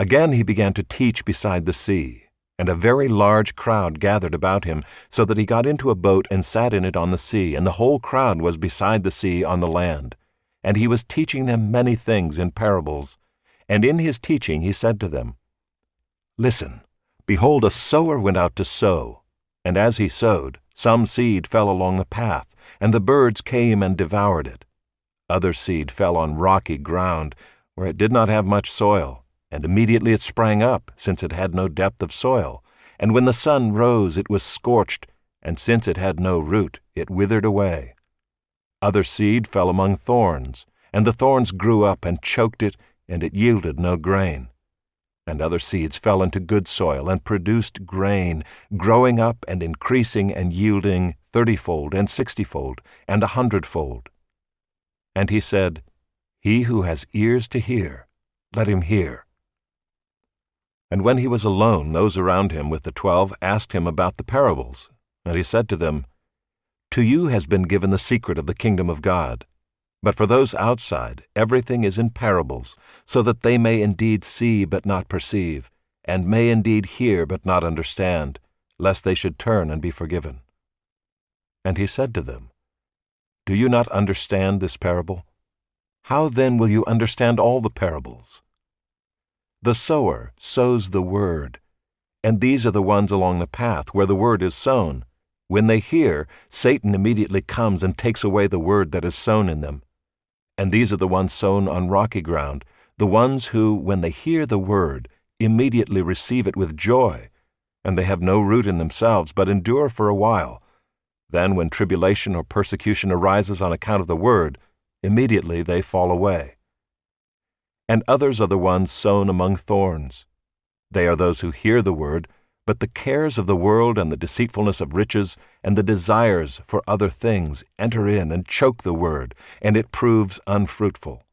Again he began to teach beside the sea, and a very large crowd gathered about him, so that he got into a boat and sat in it on the sea, and the whole crowd was beside the sea on the land. And he was teaching them many things in parables. And in his teaching he said to them, Listen, behold, a sower went out to sow. And as he sowed, some seed fell along the path, and the birds came and devoured it. Other seed fell on rocky ground, where it did not have much soil, and immediately it sprang up, since it had no depth of soil. And when the sun rose, it was scorched, and since it had no root, it withered away. Other seed fell among thorns, and the thorns grew up and choked it, and it yielded no grain. And other seeds fell into good soil, and produced grain, growing up and increasing and yielding 30-fold and 60-fold and 100-fold. And he said, He who has ears to hear, let him hear. And when he was alone, those around him with the 12 asked him about the parables. And he said to them, To you has been given the secret of the kingdom of God. But for those outside, everything is in parables, so that they may indeed see but not perceive, and may indeed hear but not understand, lest they should turn and be forgiven. And he said to them, Do you not understand this parable? How then will you understand all the parables? The sower sows the word, and these are the ones along the path where the word is sown. When they hear, Satan immediately comes and takes away the word that is sown in them. And these are the ones sown on rocky ground, the ones who, when they hear the word, immediately receive it with joy, and they have no root in themselves, but endure for a while. Then when tribulation or persecution arises on account of the word, immediately they fall away. And others are the ones sown among thorns. They are those who hear the word, but the cares of the world and the deceitfulness of riches and the desires for other things enter in and choke the word, and it proves unfruitful.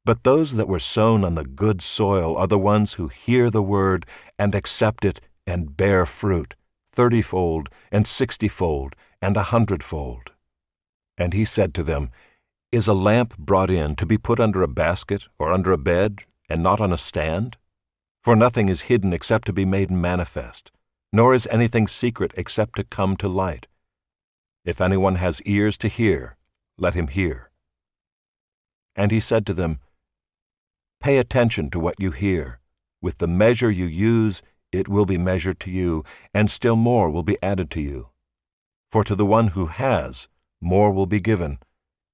But those that were sown on the good soil are the ones who hear the word and accept it and bear fruit, 30-fold and 60-fold and 100-fold. And he said to them, Is a lamp brought in to be put under a basket or under a bed, and not on a stand? For nothing is hidden except to be made manifest, nor is anything secret except to come to light. If anyone has ears to hear, let him hear. And he said to them, Pay attention to what you hear. With the measure you use, it will be measured to you, and still more will be added to you. For to the one who has, more will be given,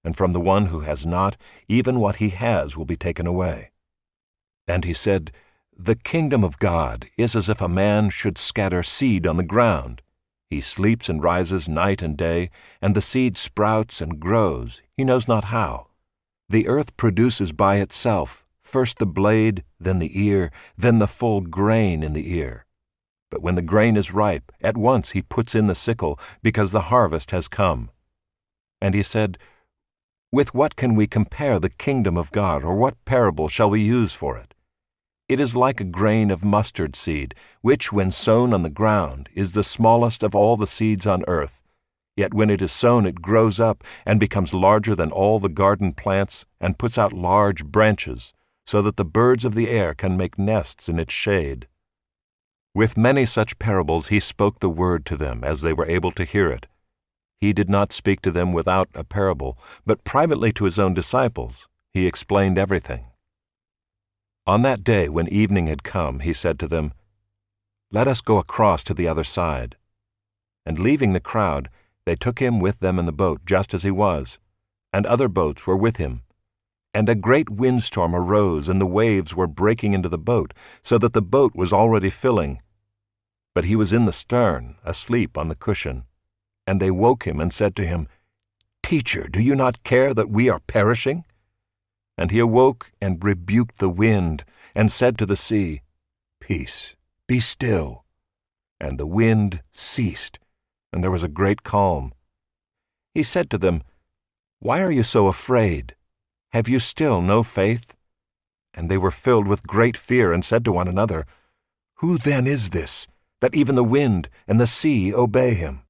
and from the one who has not, even what he has will be taken away. And he said, The kingdom of God is as if a man should scatter seed on the ground. He sleeps and rises night and day, and the seed sprouts and grows, he knows not how. The earth produces by itself, first the blade, then the ear, then the full grain in the ear. But when the grain is ripe, at once he puts in the sickle, because the harvest has come. And he said, With what can we compare the kingdom of God, or what parable shall we use for it? It is like a grain of mustard seed, which, when sown on the ground, is the smallest of all the seeds on earth. Yet when it is sown, it grows up and becomes larger than all the garden plants, and puts out large branches, so that the birds of the air can make nests in its shade. With many such parables he spoke the word to them, as they were able to hear it. He did not speak to them without a parable, but privately to his own disciples he explained everything. On that day, when evening had come, he said to them, Let us go across to the other side. And leaving the crowd, they took him with them in the boat, just as he was, and other boats were with him. And a great windstorm arose, and the waves were breaking into the boat, so that the boat was already filling. But he was in the stern, asleep on the cushion. And they woke him and said to him, Teacher, do you not care that we are perishing? And he awoke and rebuked the wind, and said to the sea, Peace, be still. And the wind ceased, and there was a great calm. He said to them, Why are you so afraid? Have you still no faith? And they were filled with great fear, and said to one another, Who then is this, that even the wind and the sea obey him?